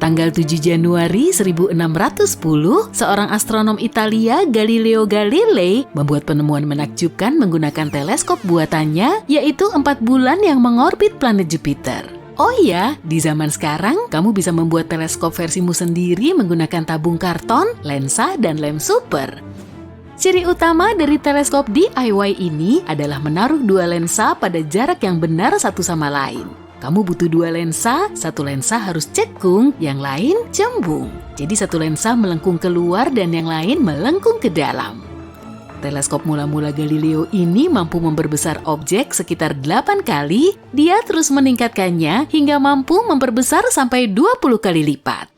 Tanggal 7 Januari 1610, seorang astronom Italia, Galileo Galilei, membuat penemuan menakjubkan menggunakan teleskop buatannya, yaitu 4 bulan yang mengorbit planet Jupiter. Oh iya, di zaman sekarang, kamu bisa membuat teleskop versimu sendiri menggunakan tabung karton, lensa, dan lem super. Ciri utama dari teleskop DIY ini adalah menaruh 2 lensa pada jarak yang benar satu sama lain. Kamu butuh 2 lensa, satu lensa harus cekung, yang lain cembung. Jadi satu lensa melengkung keluar dan yang lain melengkung ke dalam. Teleskop mula-mula Galileo ini mampu memperbesar objek sekitar 8 kali, dia terus meningkatkannya hingga mampu memperbesar sampai 20 kali lipat.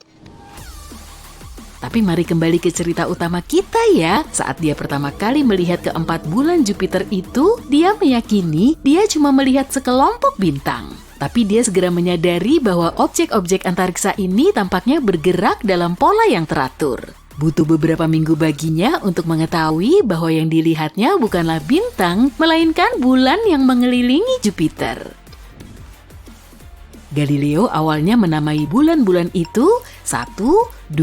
Tapi mari kembali ke cerita utama kita ya. Saat dia pertama kali melihat ke-4 bulan Jupiter itu, dia meyakini dia cuma melihat sekelompok bintang. Tapi dia segera menyadari bahwa objek-objek antariksa ini tampaknya bergerak dalam pola yang teratur. Butuh beberapa minggu baginya untuk mengetahui bahwa yang dilihatnya bukanlah bintang, melainkan bulan yang mengelilingi Jupiter. Galileo awalnya menamai bulan-bulan itu 1, 2,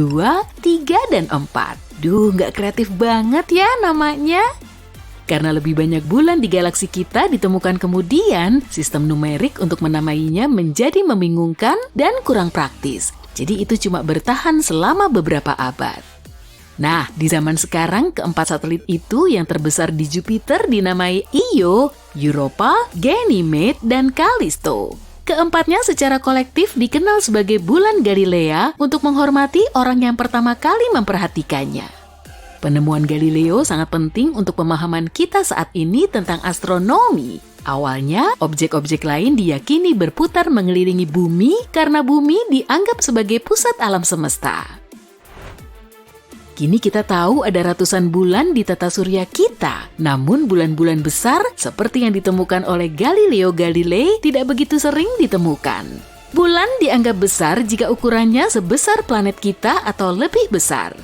3, dan 4. Nggak kreatif banget ya namanya. Karena lebih banyak bulan di galaksi kita ditemukan kemudian, sistem numerik untuk menamainya menjadi membingungkan dan kurang praktis. Jadi itu cuma bertahan selama beberapa abad. Nah, di zaman sekarang ke-4 satelit itu yang terbesar di Jupiter dinamai Io, Europa, Ganymede, dan Callisto. Keempatnya secara kolektif dikenal sebagai bulan Galilea untuk menghormati orang yang pertama kali memperhatikannya. Penemuan Galileo sangat penting untuk pemahaman kita saat ini tentang astronomi. Awalnya, objek-objek lain diyakini berputar mengelilingi bumi karena bumi dianggap sebagai pusat alam semesta. Kini kita tahu ada ratusan bulan di tata surya kita, namun bulan-bulan besar seperti yang ditemukan oleh Galileo Galilei tidak begitu sering ditemukan. Bulan dianggap besar jika ukurannya sebesar planet kita atau lebih besar.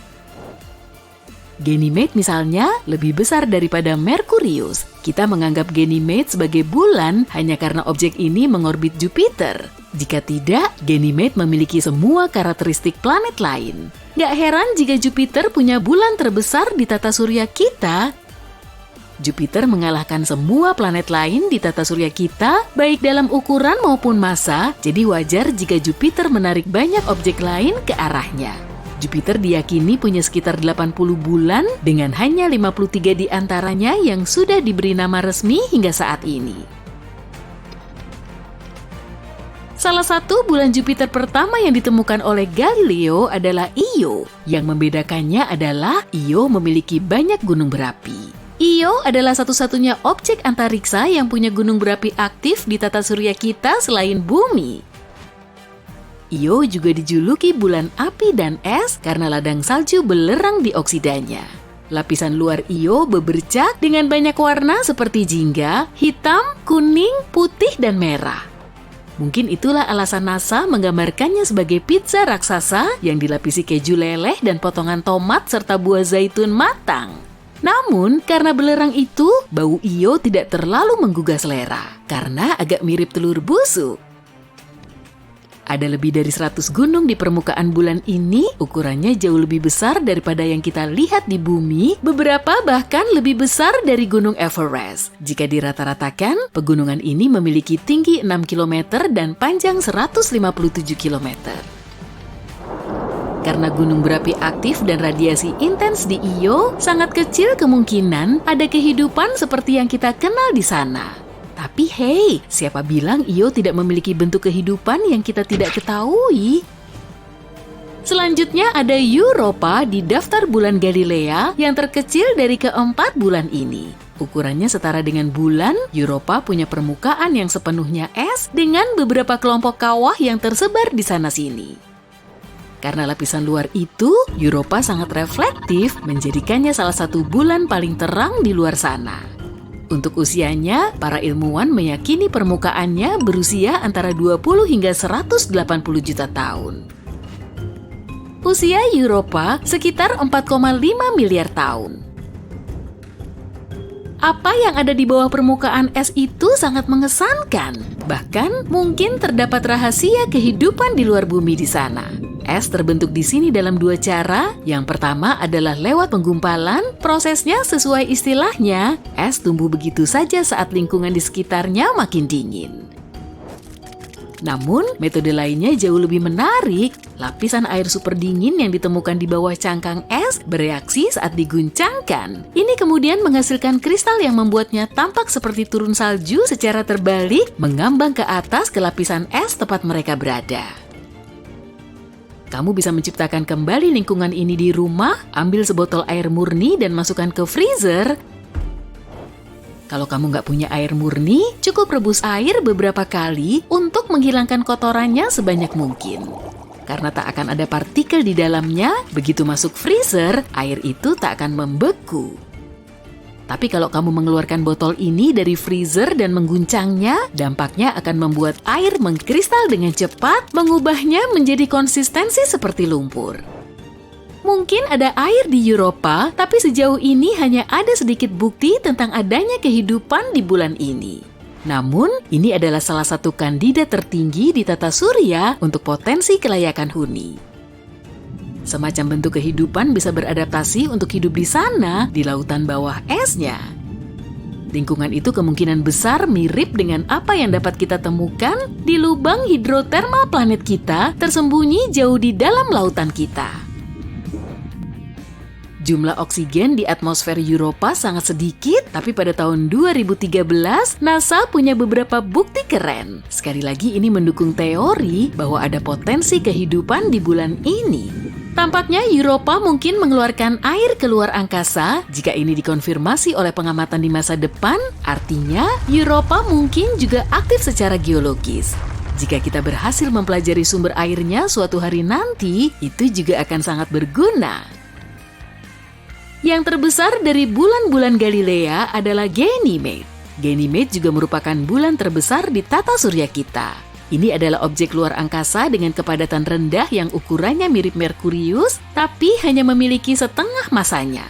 Ganymede misalnya lebih besar daripada Merkurius. Kita menganggap Ganymede sebagai bulan hanya karena objek ini mengorbit Jupiter. Jika tidak, Ganymede memiliki semua karakteristik planet lain. Gak heran jika Jupiter punya bulan terbesar di tata surya kita. Jupiter mengalahkan semua planet lain di tata surya kita, baik dalam ukuran maupun massa, jadi wajar jika Jupiter menarik banyak objek lain ke arahnya. Jupiter diyakini punya sekitar 80 bulan dengan hanya 53 di antaranya yang sudah diberi nama resmi hingga saat ini. Salah satu bulan Jupiter pertama yang ditemukan oleh Galileo adalah Io. Yang membedakannya adalah Io memiliki banyak gunung berapi. Io adalah satu-satunya objek antariksa yang punya gunung berapi aktif di tata surya kita selain bumi. Io juga dijuluki bulan api dan es karena ladang salju belerang di oksidanya. Lapisan luar Io bebercak dengan banyak warna seperti jingga, hitam, kuning, putih, dan merah. Mungkin itulah alasan NASA menggambarkannya sebagai pizza raksasa yang dilapisi keju leleh dan potongan tomat serta buah zaitun matang. Namun, karena belerang itu, bau Io tidak terlalu menggugah selera karena agak mirip telur busuk. Ada lebih dari 100 gunung di permukaan bulan ini, ukurannya jauh lebih besar daripada yang kita lihat di bumi, beberapa bahkan lebih besar dari Gunung Everest. Jika dirata-ratakan, pegunungan ini memiliki tinggi 6 km dan panjang 157 km. Karena gunung berapi aktif dan radiasi intens di Io, sangat kecil kemungkinan ada kehidupan seperti yang kita kenal di sana. Tapi hei, siapa bilang Io tidak memiliki bentuk kehidupan yang kita tidak ketahui? Selanjutnya ada Europa di daftar bulan Galilea yang terkecil dari ke-4 bulan ini. Ukurannya setara dengan bulan, Europa punya permukaan yang sepenuhnya es dengan beberapa kelompok kawah yang tersebar di sana-sini. Karena lapisan luar itu, Europa sangat reflektif, menjadikannya salah satu bulan paling terang di luar sana. Untuk usianya, para ilmuwan meyakini permukaannya berusia antara 20 hingga 180 juta tahun. Usia Europa sekitar 4,5 miliar tahun. Apa yang ada di bawah permukaan es itu sangat mengesankan. Bahkan mungkin terdapat rahasia kehidupan di luar bumi di sana. Es terbentuk di sini dalam dua cara. Yang pertama adalah lewat penggumpalan. Prosesnya sesuai istilahnya, es tumbuh begitu saja saat lingkungan di sekitarnya makin dingin. Namun, metode lainnya jauh lebih menarik. Lapisan air super dingin yang ditemukan di bawah cangkang es bereaksi saat diguncangkan. Ini kemudian menghasilkan kristal yang membuatnya tampak seperti turun salju secara terbalik, mengambang ke atas ke lapisan es tempat mereka berada. Kamu bisa menciptakan kembali lingkungan ini di rumah, ambil sebotol air murni dan masukkan ke freezer. Kalau kamu nggak punya air murni, cukup rebus air beberapa kali untuk menghilangkan kotorannya sebanyak mungkin. Karena tak akan ada partikel di dalamnya, begitu masuk freezer, air itu tak akan membeku. Tapi kalau kamu mengeluarkan botol ini dari freezer dan mengguncangnya, dampaknya akan membuat air mengkristal dengan cepat, mengubahnya menjadi konsistensi seperti lumpur. Mungkin ada air di Eropa, tapi sejauh ini hanya ada sedikit bukti tentang adanya kehidupan di bulan ini. Namun, ini adalah salah satu kandidat tertinggi di tata surya untuk potensi kelayakan huni. Semacam bentuk kehidupan bisa beradaptasi untuk hidup di sana, di lautan bawah esnya. Lingkungan itu kemungkinan besar mirip dengan apa yang dapat kita temukan di lubang hidrotermal planet kita tersembunyi jauh di dalam lautan kita. Jumlah oksigen di atmosfer Eropa sangat sedikit, tapi pada tahun 2013, NASA punya beberapa bukti keren. Sekali lagi ini mendukung teori bahwa ada potensi kehidupan di bulan ini. Tampaknya Eropa mungkin mengeluarkan air keluar angkasa. Jika ini dikonfirmasi oleh pengamatan di masa depan, artinya Eropa mungkin juga aktif secara geologis. Jika kita berhasil mempelajari sumber airnya suatu hari nanti, itu juga akan sangat berguna. Yang terbesar dari bulan-bulan Galilea adalah Ganymede. Ganymede juga merupakan bulan terbesar di tata surya kita. Ini adalah objek luar angkasa dengan kepadatan rendah yang ukurannya mirip Merkurius, tapi hanya memiliki setengah masanya.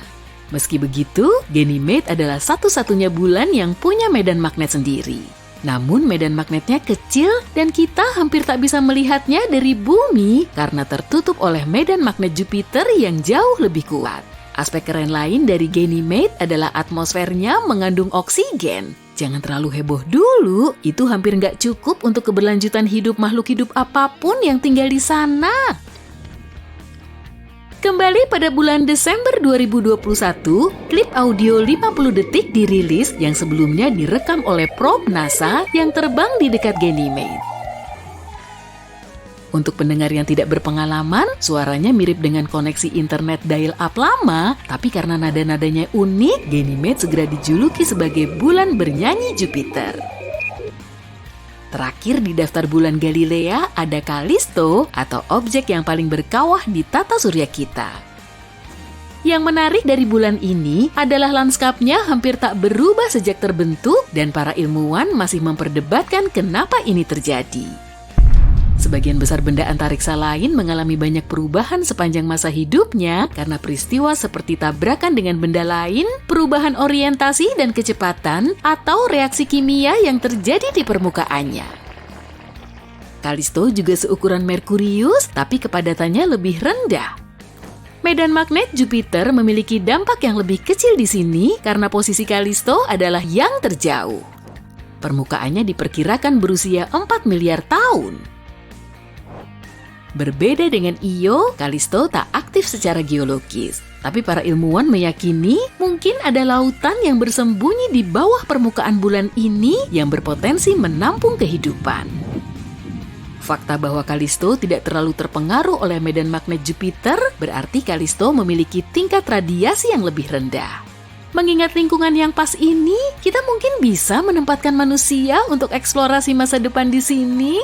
Meski begitu, Ganymede adalah satu-satunya bulan yang punya medan magnet sendiri. Namun medan magnetnya kecil dan kita hampir tak bisa melihatnya dari bumi karena tertutup oleh medan magnet Jupiter yang jauh lebih kuat. Aspek keren lain dari Ganymede adalah atmosfernya mengandung oksigen. Jangan terlalu heboh dulu, itu hampir nggak cukup untuk keberlanjutan hidup makhluk hidup apapun yang tinggal di sana. Kembali pada bulan Desember 2021, klip audio 50 detik dirilis yang sebelumnya direkam oleh probe NASA yang terbang di dekat Ganymede. Untuk pendengar yang tidak berpengalaman, suaranya mirip dengan koneksi internet dial-up lama, tapi karena nada-nadanya unik, Ganymede segera dijuluki sebagai bulan bernyanyi Jupiter. Terakhir di daftar bulan Galilea ada Callisto atau objek yang paling berkawah di tata surya kita. Yang menarik dari bulan ini adalah lanskapnya hampir tak berubah sejak terbentuk dan para ilmuwan masih memperdebatkan kenapa ini terjadi. Sebagian besar benda antariksa lain mengalami banyak perubahan sepanjang masa hidupnya karena peristiwa seperti tabrakan dengan benda lain, perubahan orientasi dan kecepatan, atau reaksi kimia yang terjadi di permukaannya. Callisto juga seukuran Merkurius, tapi kepadatannya lebih rendah. Medan magnet Jupiter memiliki dampak yang lebih kecil di sini karena posisi Callisto adalah yang terjauh. Permukaannya diperkirakan berusia 4 miliar tahun. Berbeda dengan Io, Callisto tak aktif secara geologis. Tapi para ilmuwan meyakini mungkin ada lautan yang bersembunyi di bawah permukaan bulan ini yang berpotensi menampung kehidupan. Fakta bahwa Callisto tidak terlalu terpengaruh oleh medan magnet Jupiter berarti Callisto memiliki tingkat radiasi yang lebih rendah. Mengingat lingkungan yang pas ini, kita mungkin bisa menempatkan manusia untuk eksplorasi masa depan di sini.